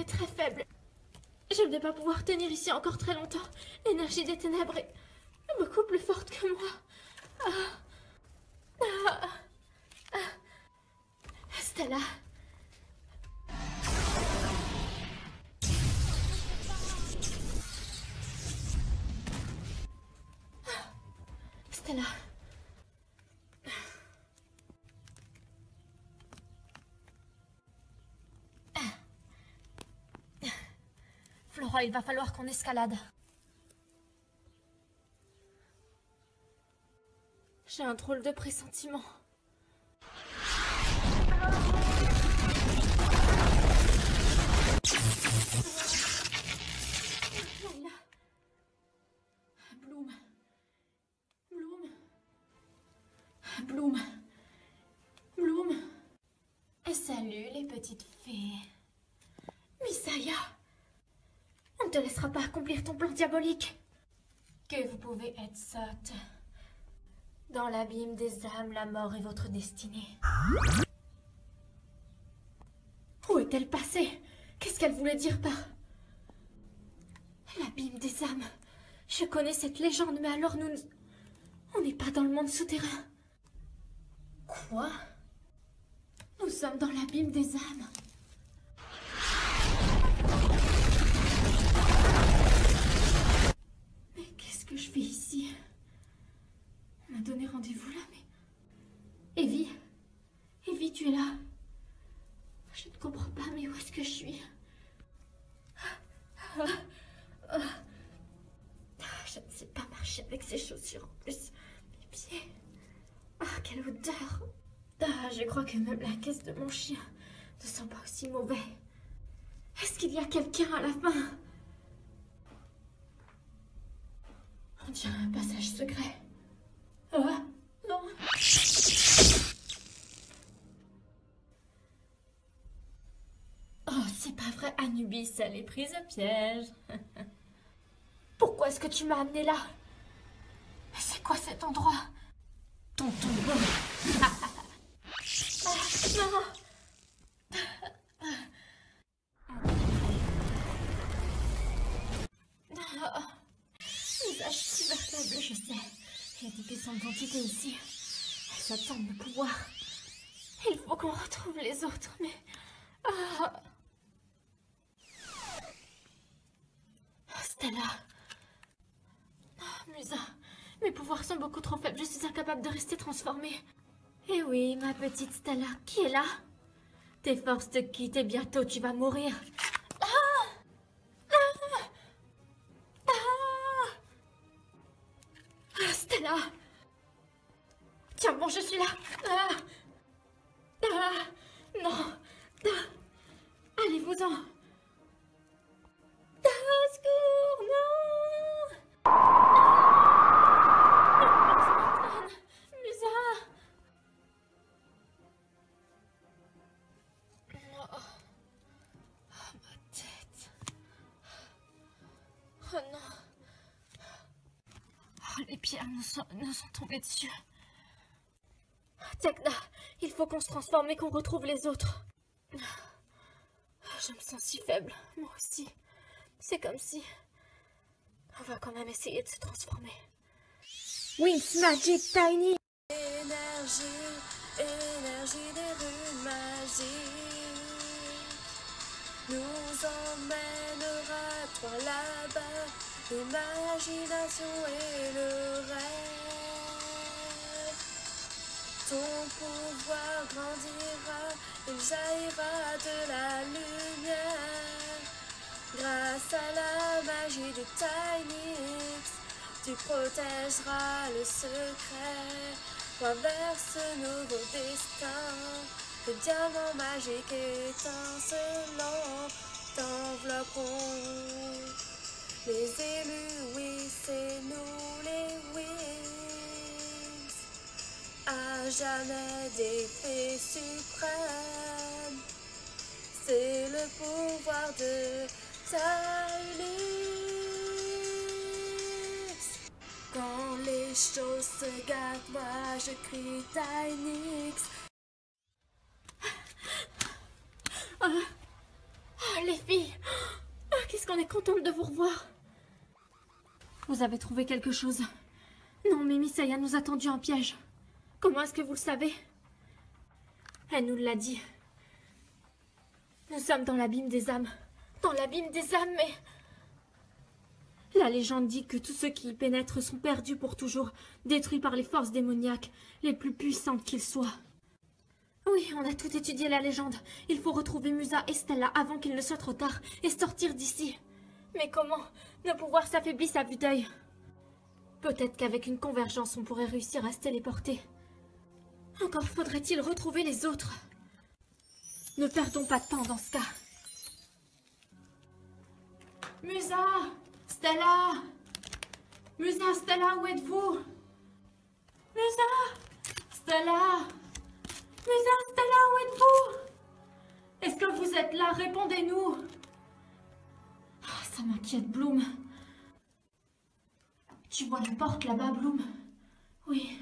très faible. Je ne vais pas pouvoir tenir ici encore très longtemps. L'énergie des ténèbres est beaucoup plus forte que moi. Stella. Stella. Flora, il va falloir qu'on escalade. J'ai un drôle de pressentiment. Bloom. Bloom. Bloom. Bloom. Salut les petites fées. Misaya. On ne te laissera pas accomplir ton plan diabolique. Que vous pouvez être sotte. Dans l'abîme des âmes, la mort est votre destinée. Où est-elle passée? Qu'est-ce qu'elle voulait dire par... L'abîme des âmes. Je connais cette légende, mais alors nous... On n'est pas dans le monde souterrain. Quoi? Nous sommes dans l'abîme des âmes. Mais qu'est-ce que je fais ici? On m'a donné rendez-vous là, mais... Evie? Evie, tu es là? Je ne comprends pas, mais où est-ce que je suis? Je ne sais pas marcher avec ces chaussures en plus. Mes pieds... quelle odeur! Je crois que même la caisse de mon chien ne sent pas aussi mauvais. Est-ce qu'il y a quelqu'un à la fin? On dirait un passage secret. Non. Oh, c'est pas vrai, Anubis, elle est prise au piège. Pourquoi est-ce que tu m'as amené là? C'est quoi cet endroit? Ton tombeau. Non. Visage super faible, je sais. Il y a des puissantes entités ici. Elles s'attendent de pouvoir. Il faut qu'on retrouve les autres, mais... Stella. Musa. Mes pouvoirs sont beaucoup trop faibles. Je suis incapable de rester transformée. Eh oui, ma petite Stella, qui est là? Tes forces te quittent et bientôt tu vas mourir. Stella! Tiens bon, je suis là. Non. Allez-vous-en. Secours, non. Musa. Ma tête. Oh non. Les pierres nous sont tombées dessus. Tecna, il faut qu'on se transforme et qu'on retrouve les autres. Je me sens si faible, moi aussi. C'est comme si... On va quand même essayer de se transformer. Wings Magic Tiny. Énergie, énergie des runes magiques nous emmènera toi là-bas. L'imagination et le rêve. Ton pouvoir grandira, il jaillira de la lumière. Grâce à la magie de Tynix, tu protégeras le secret. Toi vers ce nouveau destin. Le diamant magique étincelant t'envelopperont. Les élus, oui, c'est nous les Wings. À jamais des fées suprêmes. C'est le pouvoir de Tynix. Quand les choses se gâtent, moi je crie Tynix. Ah, les filles, ah, qu'est-ce qu'on est contente de vous revoir. Vous avez trouvé quelque chose? Non, mais Misaya nous a tendu un piège. Comment est-ce que vous le savez? Elle nous l'a dit. Nous sommes dans l'abîme des âmes. Dans l'abîme des âmes, mais... La légende dit que tous ceux qui y pénètrent sont perdus pour toujours, détruits par les forces démoniaques, les plus puissantes qu'ils soient. Oui, on a tout étudié la légende. Il faut retrouver Musa et Stella avant qu'il ne soit trop tard et sortir d'ici. Mais comment? Nos pouvoirs s'affaiblissent à vue d'œil. Peut-être qu'avec une convergence, on pourrait réussir à se téléporter. Encore faudrait-il retrouver les autres. Ne perdons pas de temps dans ce cas. Musa! Stella! Musa, Stella, où êtes-vous? Musa! Stella! Musa, Stella, où êtes-vous? Est-ce que vous êtes là? Répondez-nous! Oh, ça m'inquiète, Bloom. Tu vois la porte là-bas, Bloom? Oui,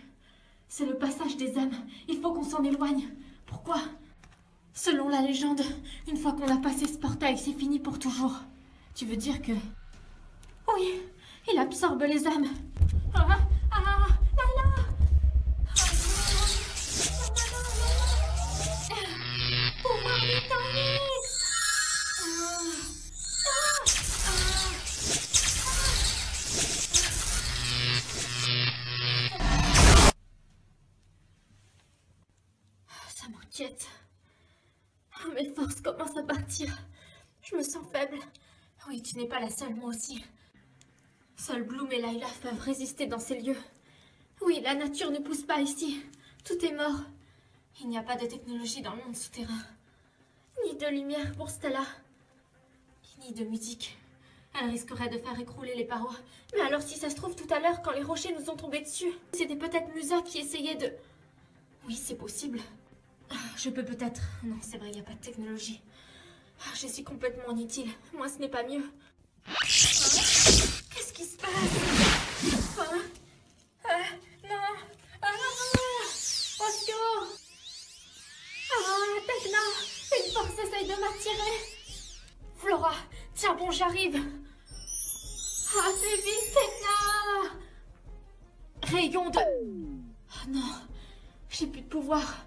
c'est le passage des âmes. Il faut qu'on s'en éloigne. Pourquoi? Selon la légende, une fois qu'on a passé ce portail, c'est fini pour toujours. Tu veux dire que... Oui, il absorbe les âmes. Ah, ah, là. Pouvoir détaillé. Ça m'inquiète. Mes forces commencent à partir. Je me sens faible. Oui, tu n'es pas la seule, moi aussi. Seuls Bloom et Layla peuvent résister dans ces lieux. Oui, la nature ne pousse pas ici. Tout est mort. Il n'y a pas de technologie dans le monde souterrain. Ni de lumière pour Stella. Ni de musique. Elle risquerait de faire écrouler les parois. Mais alors si ça se trouve tout à l'heure, quand les rochers nous ont tombés dessus, c'était peut-être Musa qui essayait de... Oui, c'est possible. Je peux peut-être... Non, c'est vrai, il n'y a pas de technologie. Je suis complètement inutile. Moi, ce n'est pas mieux. Qu'est-ce qui se passe? Non. Au secours. Tekna, une force essaye de m'attirer. Flora, tiens bon, j'arrive. Fais vite, Tekna. Rayon de... Oh non, j'ai plus de pouvoir.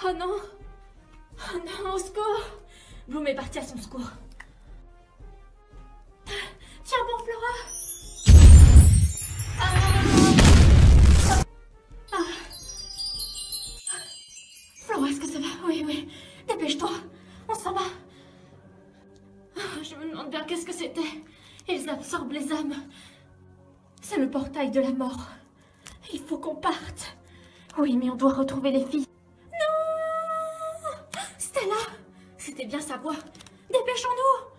Oh non. Oh non, au secours. Bloom est parti à son secours. Tiens bon, Flora. Flora, est-ce que ça va? Oui. Dépêche-toi. On s'en va. Je me demande bien qu'est-ce que c'était. Ils absorbent les âmes. C'est le portail de la mort. Il faut qu'on parte. Oui, mais on doit retrouver les filles. Non! Stella! C'était bien sa voix. Dépêchons-nous!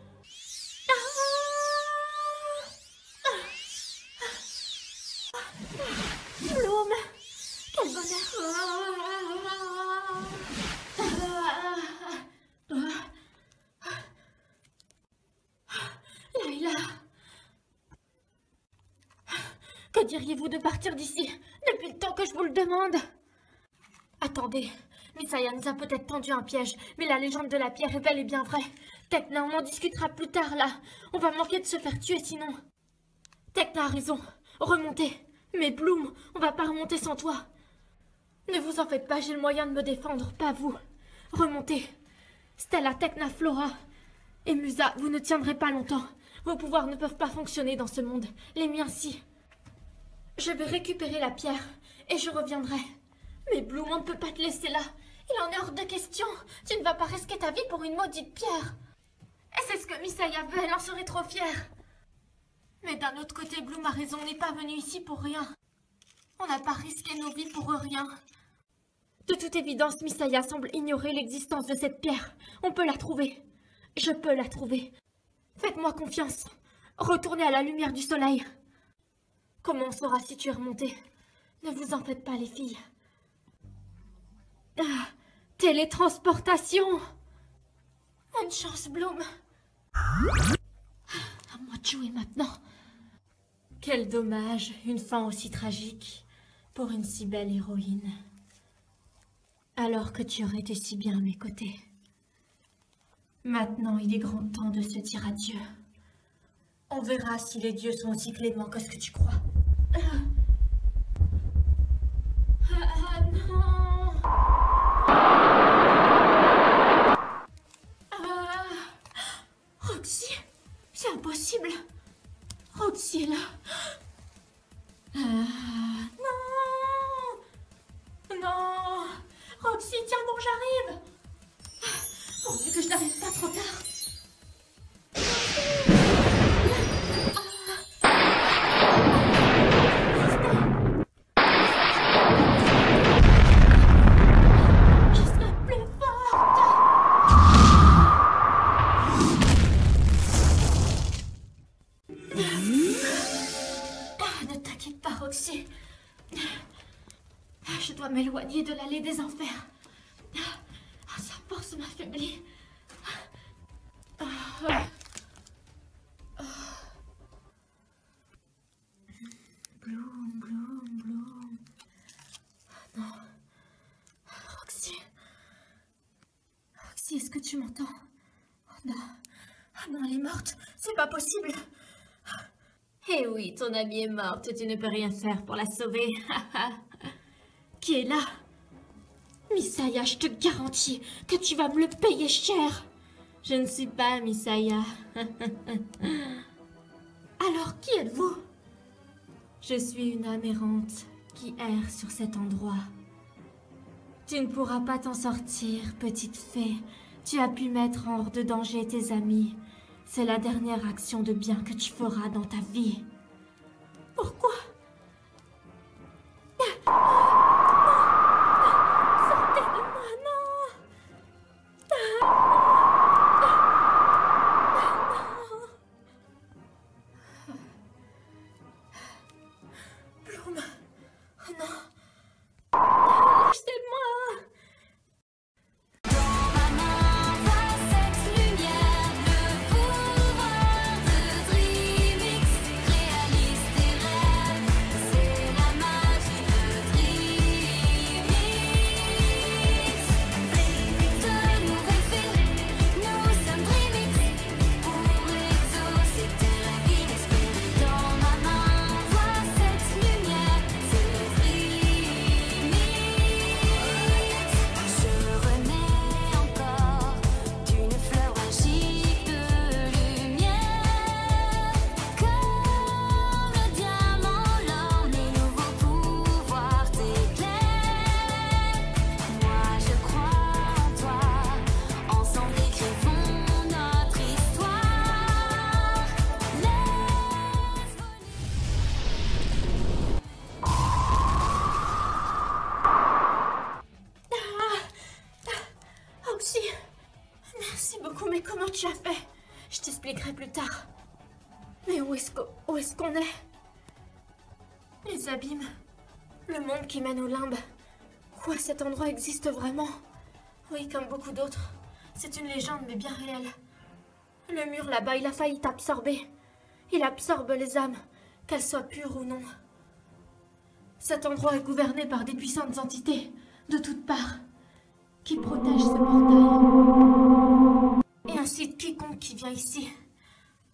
Bloom! Quel bonheur! Layla! Que diriez-vous de partir d'ici? Depuis le temps que je vous le demande! Attendez, Misaya nous a peut-être tendu un piège, mais la légende de la pierre est bel et bien vraie. Tekna, on en discutera plus tard, là. On va manquer de se faire tuer sinon. Tekna a raison. Remontez. Mais Bloom, on va pas remonter sans toi. Ne vous en faites pas, j'ai le moyen de me défendre, pas vous. Remontez. Stella, Tekna, Flora et Musa, vous ne tiendrez pas longtemps. Vos pouvoirs ne peuvent pas fonctionner dans ce monde. Les miens, si. Je vais récupérer la pierre et je reviendrai. Mais Bloom, on ne peut pas te laisser là. Il en est hors de question. Tu ne vas pas risquer ta vie pour une maudite pierre. Et c'est ce que Misaya veut, elle en serait trop fière. Mais d'un autre côté, Bloom a raison, on n'est pas venu ici pour rien. On n'a pas risqué nos vies pour rien. De toute évidence, Misaya semble ignorer l'existence de cette pierre. On peut la trouver. Je peux la trouver. Faites-moi confiance. Retournez à la lumière du soleil. Comment on saura si tu es remontée? Ne vous en faites pas, les filles. Télétransportation! Bonne chance, Bloom. À moi de jouer maintenant. Quel dommage, une fin aussi tragique pour une si belle héroïne. Alors que tu aurais été si bien à mes côtés. Maintenant, il est grand temps de se dire adieu. On verra si les dieux sont aussi cléments que ce que tu crois. Ah non! Roxy, c'est impossible. Roxy est là. Non! Non! Roxy, tiens bon, j'arrive. Pourvu que je n'arrive pas trop tard. Je serai plus forte. Ne t'inquiète pas, Roxy. Je dois m'éloigner de l'allée des enfers. Sa force m'affaiblit. Bloom, Bloom, Bloom. Non. Roxy. Roxy, est-ce que tu m'entends? Oh non. Oh non, elle est morte. C'est pas possible. Eh oui, ton amie est morte. Tu ne peux rien faire pour la sauver. Qui est là? Misaya, je te garantis que tu vas me le payer cher. Je ne suis pas Misaya. Alors, qui êtes-vous? Je suis une âme errante qui erre sur cet endroit. Tu ne pourras pas t'en sortir, petite fée. Tu as pu mettre hors de danger tes amis. C'est la dernière action de bien que tu feras dans ta vie. Pourquoi? Sortez de moi, non! Bloom, oh non! Lâchez-moi! Merci beaucoup, mais comment tu as fait? Je t'expliquerai plus tard. Mais où est-ce qu'on est? Les abîmes. Le monde qui mène au limbe. Quoi, cet endroit existe vraiment? Oui, comme beaucoup d'autres. C'est une légende, mais bien réelle. Le mur là-bas, il a failli t'absorber. Il absorbe les âmes, qu'elles soient pures ou non. Cet endroit est gouverné par des puissantes entités, de toutes parts, qui protègent ce portail. Et incite quiconque qui vient ici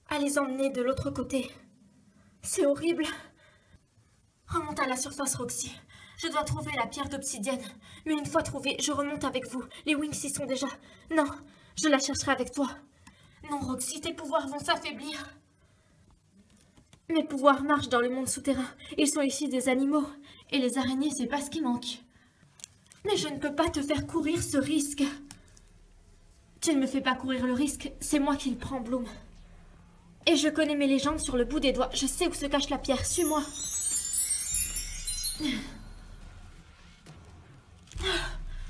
à les emmener de l'autre côté. C'est horrible. Remonte à la surface, Roxy. Je dois trouver la pierre d'obsidienne. Mais une fois trouvée, je remonte avec vous. Les Wings y sont déjà. Non, je la chercherai avec toi. Non, Roxy, tes pouvoirs vont s'affaiblir. Mes pouvoirs marchent dans le monde souterrain. Ils sont ici des animaux. Et les araignées, c'est pas ce qui manque. Mais je ne peux pas te faire courir ce risque. Tu ne me fais pas courir le risque, c'est moi qui le prends, Bloom. Et je connais mes légendes sur le bout des doigts. Je sais où se cache la pierre. Suis-moi.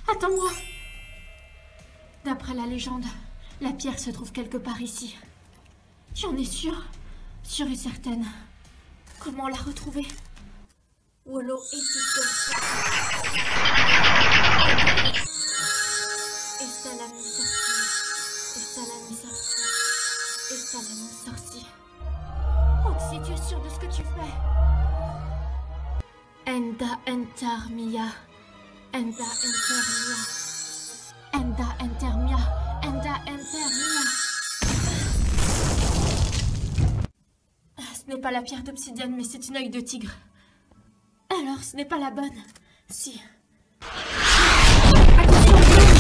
Attends-moi. D'après la légende, la pierre se trouve quelque part ici. Tu en es sûre? Sûre et certaine. Comment la retrouver? Wollo et Tito. Et Salami sorcier. Et Salami sorcier. Et Salami sorcier. Roxy, tu es sûre de ce que tu fais? Enda enter mia. Enda enter mia. Enda enter mia. Enda enter mia. pas la pierre d'obsidienne, mais c'est une œil de tigre. Alors, ce n'est pas la bonne. Si. Attention, Bloom!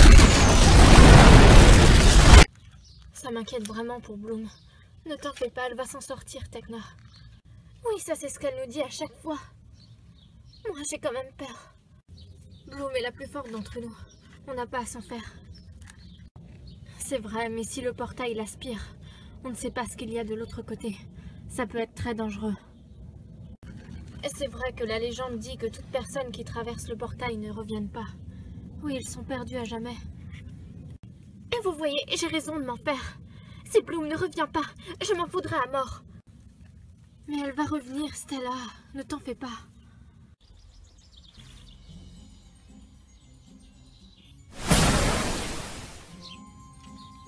Ça m'inquiète vraiment pour Bloom. Ne t'en fais pas, elle va s'en sortir, Tekna. Oui, ça c'est ce qu'elle nous dit à chaque fois. Moi, j'ai quand même peur. Bloom est la plus forte d'entre nous. On n'a pas à s'en faire. C'est vrai, mais si le portail l'aspire, on ne sait pas ce qu'il y a de l'autre côté. Ça peut être très dangereux. Et c'est vrai que la légende dit que toute personne qui traverse le portail ne revienne pas. Oui, ils sont perdus à jamais. Et vous voyez, j'ai raison de m'en faire. Si Bloom ne revient pas, je m'en voudrais à mort. Mais elle va revenir, Stella. Ne t'en fais pas.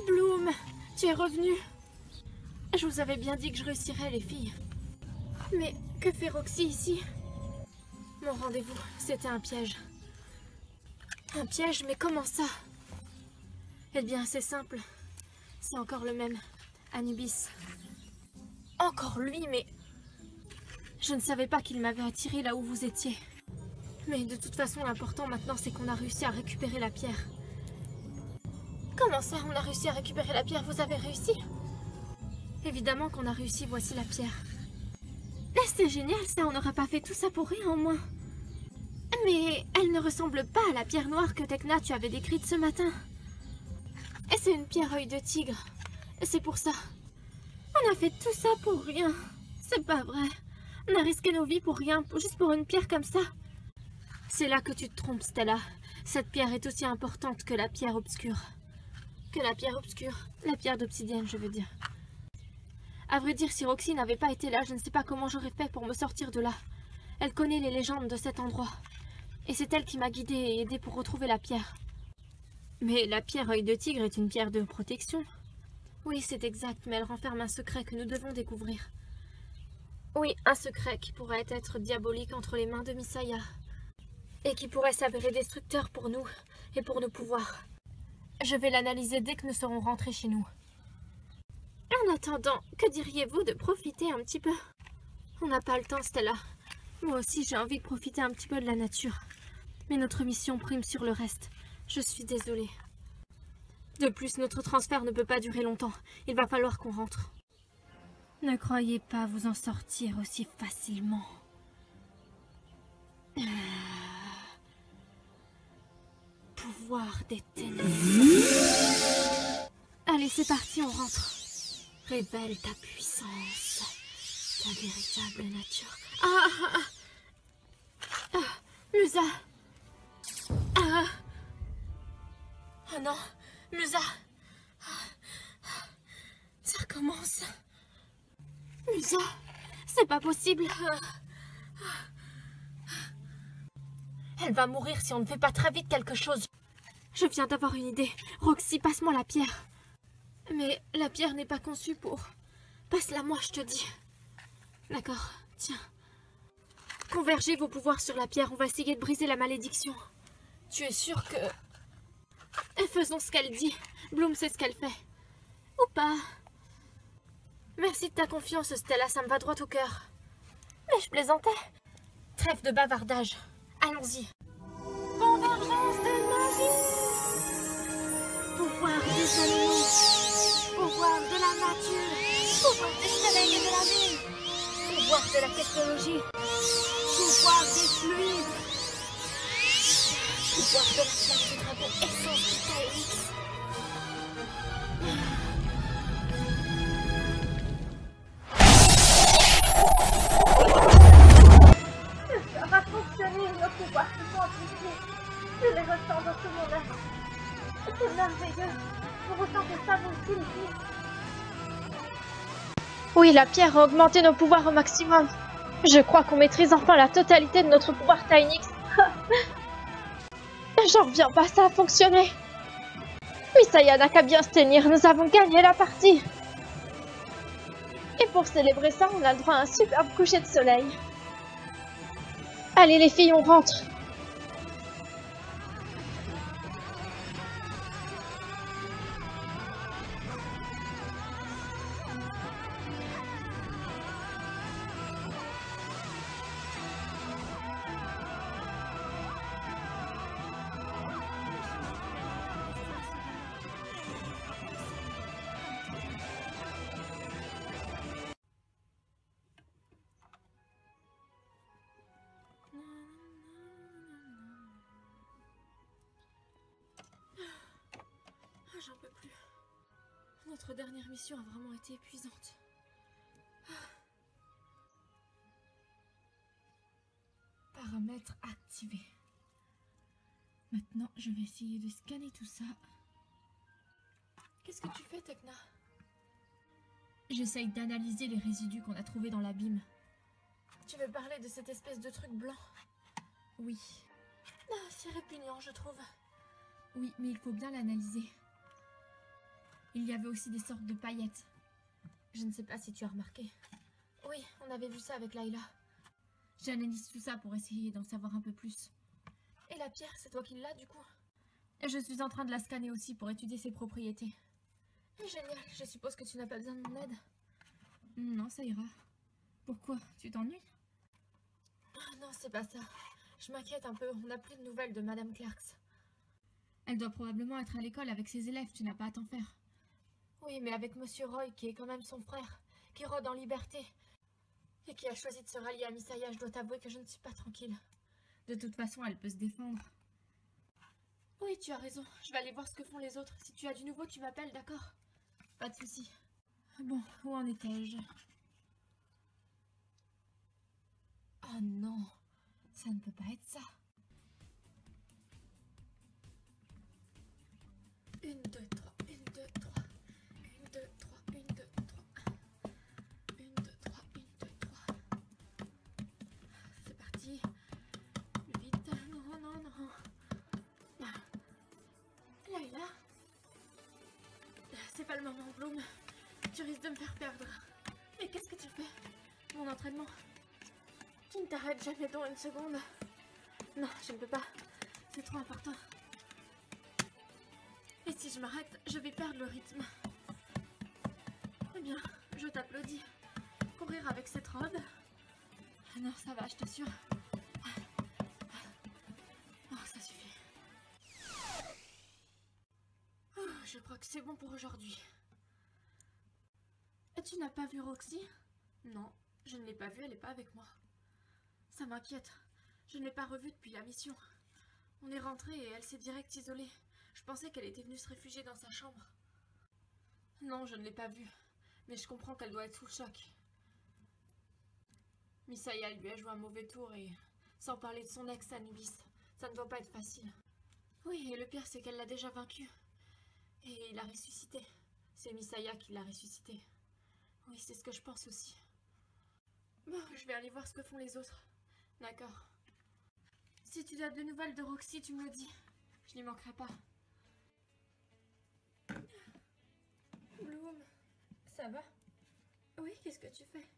Bloom, tu es revenue. Je vous avais bien dit que je réussirais, les filles. Mais que fait Roxy ici? Mon rendez-vous, c'était un piège. Un piège, mais comment ça? Eh bien, c'est simple. C'est encore le même, Anubis. Encore lui, mais... Je ne savais pas qu'il m'avait attiré là où vous étiez. Mais de toute façon, l'important maintenant, c'est qu'on a réussi à récupérer la pierre. Comment ça, on a réussi à récupérer la pierre? Vous avez réussi? Évidemment qu'on a réussi, voici la pierre. Mais c'est génial ça, on n'aurait pas fait tout ça pour rien au moins. Mais elle ne ressemble pas à la pierre noire que Tekna tu avais décrite ce matin. Et c'est une pierre œil de tigre. C'est pour ça. On a fait tout ça pour rien. C'est pas vrai. On a risqué nos vies pour rien, juste pour une pierre comme ça. C'est là que tu te trompes, Stella. Cette pierre est aussi importante que la pierre obscure. Que la pierre obscure. La pierre d'obsidienne, je veux dire. À vrai dire, si Roxy n'avait pas été là, je ne sais pas comment j'aurais fait pour me sortir de là. Elle connaît les légendes de cet endroit. Et c'est elle qui m'a guidée et aidée pour retrouver la pierre. Mais la pierre œil de tigre est une pierre de protection. Oui, c'est exact, mais elle renferme un secret que nous devons découvrir. Oui, un secret qui pourrait être diabolique entre les mains de Misaya. Et qui pourrait s'avérer destructeur pour nous et pour nos pouvoirs. Je vais l'analyser dès que nous serons rentrés chez nous. En attendant, que diriez-vous de profiter un petit peu? On n'a pas le temps, Stella. Moi aussi, j'ai envie de profiter un petit peu de la nature. Mais notre mission prime sur le reste. Je suis désolée. De plus, notre transfert ne peut pas durer longtemps. Il va falloir qu'on rentre. Ne croyez pas vous en sortir aussi facilement. Pouvoir des ténèbres. Allez, c'est parti, on rentre. Révèle ta puissance, ta véritable nature. Musa. Oh non, Musa. Ça recommence. Musa, c'est pas possible. Elle va mourir si on ne fait pas très vite quelque chose. Je viens d'avoir une idée. Roxy, passe-moi la pierre. Mais la pierre n'est pas conçue pour... Passe-la moi, je te dis. D'accord, tiens. Convergez vos pouvoirs sur la pierre, on va essayer de briser la malédiction. Tu es sûre que... Faisons ce qu'elle dit. Bloom sait ce qu'elle fait. Ou pas. Merci de ta confiance, Stella, ça me va droit au cœur. Mais je plaisantais. Trêve de bavardage. Allons-y. Convergence de magie. Pouvoir des animaux. Pouvoir de la nature. Pouvoir des soleils et de la lune. Pouvoir de la technologie. Pouvoir des fluides. Pouvoir de la flamme du dragon. Essence du Taelix. Ça va fonctionner, nos pouvoirs se sont amplifiés. Je les ressens dans tout mon âme. C'est merveilleux. Vous ressentez ça vous aussi, les filles? Oui, la pierre a augmenté nos pouvoirs au maximum. Je crois qu'on maîtrise enfin la totalité de notre pouvoir Taelix. J'en reviens pas, ça a fonctionné. Misaya n'a qu'à bien se tenir, nous avons gagné la partie. Et pour célébrer ça, on a le droit à un superbe coucher de soleil. Allez les filles, on rentre. j'en peux plus. Notre dernière mission a vraiment été épuisante. Paramètres activés. Maintenant, je vais essayer de scanner tout ça. Qu'est-ce que tu fais, Tecna? J'essaye d'analyser les résidus qu'on a trouvés dans l'abîme. Tu veux parler de cette espèce de truc blanc? Oui. Ah, c'est répugnant, je trouve. Oui, mais il faut bien l'analyser. Il y avait aussi des sortes de paillettes. Je ne sais pas si tu as remarqué. Oui, on avait vu ça avec Layla. J'analyse tout ça pour essayer d'en savoir un peu plus. Et la pierre, c'est toi qui l'as du coup? Je suis en train de la scanner aussi pour étudier ses propriétés. Génial, je suppose que tu n'as pas besoin de mon aide? Non, ça ira. Pourquoi? Tu t'ennuies? Ah non, c'est pas ça. Je m'inquiète un peu, on n'a plus de nouvelles de Madame Clarks. Elle doit probablement être à l'école avec ses élèves, tu n'as pas à t'en faire. Oui, mais avec Monsieur Roy, qui est quand même son frère, qui rôde en liberté, et qui a choisi de se rallier à Misaya, je dois t'avouer que je ne suis pas tranquille. De toute façon, elle peut se défendre. Oui, tu as raison. Je vais aller voir ce que font les autres. Si tu as du nouveau, tu m'appelles, d'accord? Pas de souci. Bon, où en étais-je? Oh non, ça ne peut pas être ça. 1, 2, 3, 1, 2, 3. 1, 2, 3, 1, 2, 3. 1, 2, 3, 1, 2, 3. C'est parti. Vite. Non, non, non. Layla. C'est pas le moment, Bloom. Tu risques de me faire perdre. Mais qu'est-ce que tu fais? Mon entraînement. Tu ne t'arrêtes jamais dans une seconde. Non, je ne peux pas. C'est trop important. Et si je m'arrête, je vais perdre le rythme. Eh bien, je t'applaudis. Courir avec cette robe? Non, ça va, je t'assure. Oh, ça suffit. Oh, je crois que c'est bon pour aujourd'hui. Tu n'as pas vu Roxy? Non, je ne l'ai pas vue, elle n'est pas avec moi. Ça m'inquiète. Je ne l'ai pas revue depuis la mission. On est rentré et elle s'est direct isolée. Je pensais qu'elle était venue se réfugier dans sa chambre. Non, je ne l'ai pas vue. Mais je comprends qu'elle doit être sous le choc. Misaya lui a joué un mauvais tour et... Sans parler de son ex Anubis, ça ne doit pas être facile. Oui, et le pire c'est qu'elle l'a déjà vaincu. Et il a ressuscité. C'est Misaya qui l'a ressuscité. Oui, c'est ce que je pense aussi. Bon, je vais aller voir ce que font les autres. D'accord. Si tu as de nouvelles de Roxy, tu me le dis. Je n'y manquerai pas. Bloom, ça va? Oui, qu'est-ce que tu fais?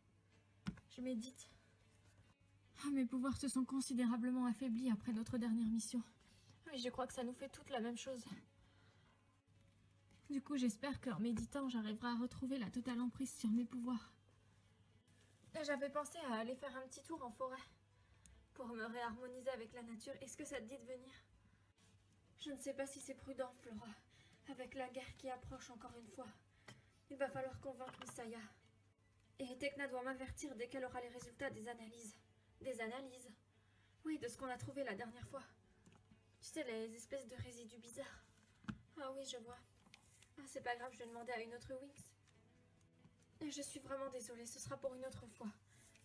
Je médite. Oh, mes pouvoirs se sont considérablement affaiblis après notre dernière mission. Oui, je crois que ça nous fait toutes la même chose. Du coup, j'espère qu'en méditant, j'arriverai à retrouver la totale emprise sur mes pouvoirs. J'avais pensé à aller faire un petit tour en forêt pour me réharmoniser avec la nature. Est-ce que ça te dit de venir? Je ne sais pas si c'est prudent, Flora. Avec la guerre qui approche encore une fois, il va falloir convaincre Misaya. Et Tecna doit m'avertir dès qu'elle aura les résultats des analyses. Des analyses? Oui, de ce qu'on a trouvé la dernière fois. Tu sais, les espèces de résidus bizarres. Ah oui, je vois. Ah, c'est pas grave, je vais demander à une autre Wings. Je suis vraiment désolée, ce sera pour une autre fois.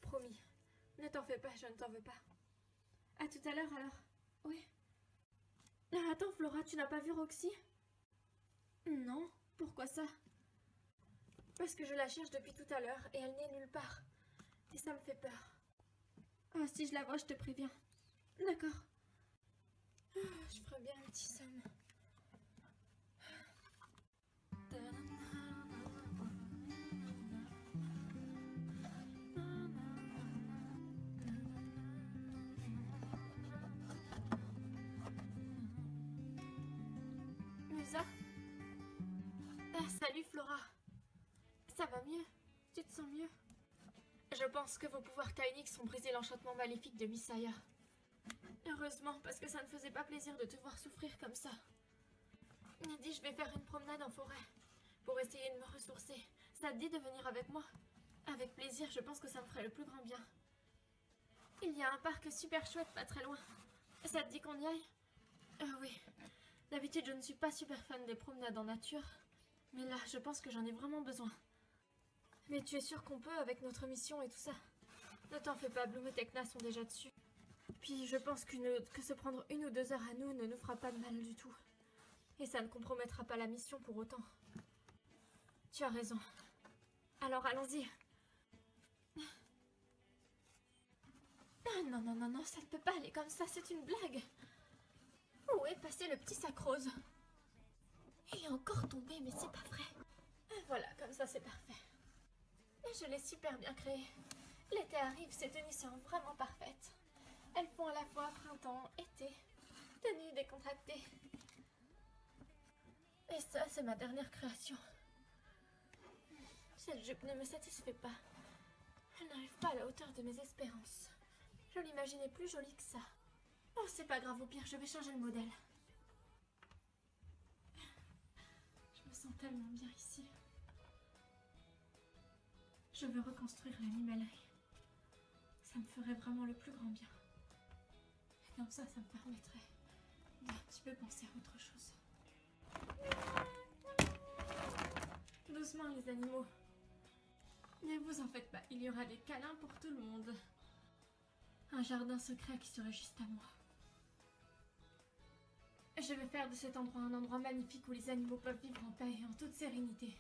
Promis. Ne t'en fais pas, je ne t'en veux pas. À tout à l'heure alors. Oui. Ah, attends, Flora, tu n'as pas vu Roxy? Non, pourquoi ça? Parce que je la cherche depuis tout à l'heure et elle n'est nulle part. Et ça me fait peur. Ah, si je la vois, je te préviens. D'accord. Ah, je ferai bien un petit somme. Musa? Ah, salut Flora. Ça va mieux? Tu te sens mieux? Je pense que vos pouvoirs Kainix ont brisé l'enchantement maléfique de Misaya. Heureusement, parce que ça ne faisait pas plaisir de te voir souffrir comme ça. Dis, je vais faire une promenade en forêt pour essayer de me ressourcer. Ça te dit de venir avec moi? Avec plaisir, je pense que ça me ferait le plus grand bien. Il y a un parc super chouette pas très loin. Ça te dit qu'on y aille? Oui. D'habitude, je ne suis pas super fan des promenades en nature, mais là, je pense que j'en ai vraiment besoin. Mais tu es sûre qu'on peut avec notre mission et tout ça? Ne t'en fais pas, Bloom et Tekna sont déjà dessus. Puis je pense que se prendre 1 ou 2 heures à nous ne nous fera pas de mal du tout. Et ça ne compromettra pas la mission pour autant. Tu as raison. Alors allons-y. Ah, non, non, non, non, ça ne peut pas aller comme ça, c'est une blague. Où est passé le petit sac rose? Il est encore tombé, mais c'est pas vrai. Voilà, comme ça c'est parfait. Et je l'ai super bien créé. L'été arrive, ces tenues sont vraiment parfaites. Elles font à la fois printemps, été, tenues décontractées. Et ça, c'est ma dernière création. Cette jupe ne me satisfait pas. Elle n'arrive pas à la hauteur de mes espérances. Je l'imaginais plus jolie que ça. Oh, c'est pas grave, au pire, je vais changer le modèle. Je me sens tellement bien ici. Je veux reconstruire l'animalerie. Ça me ferait vraiment le plus grand bien. Et comme ça me permettrait d'un petit peu penser à autre chose. Doucement, les animaux. Ne vous en faites pas, il y aura des câlins pour tout le monde. Un jardin secret qui serait juste à moi. Je vais faire de cet endroit un endroit magnifique où les animaux peuvent vivre en paix et en toute sérénité.